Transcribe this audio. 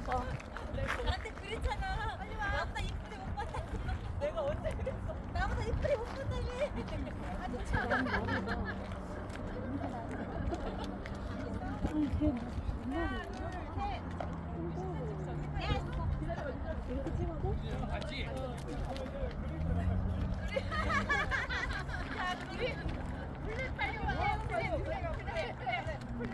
봐. 나한테 그랬잖아. 빨리 와. 나보다 이쁘게 못 봤다고. 내가 언제 그랬어? 나보다 이쁘게 못 봤다며. 아, 진짜. 이렇게 찍어도? 맞지? 야, 그래.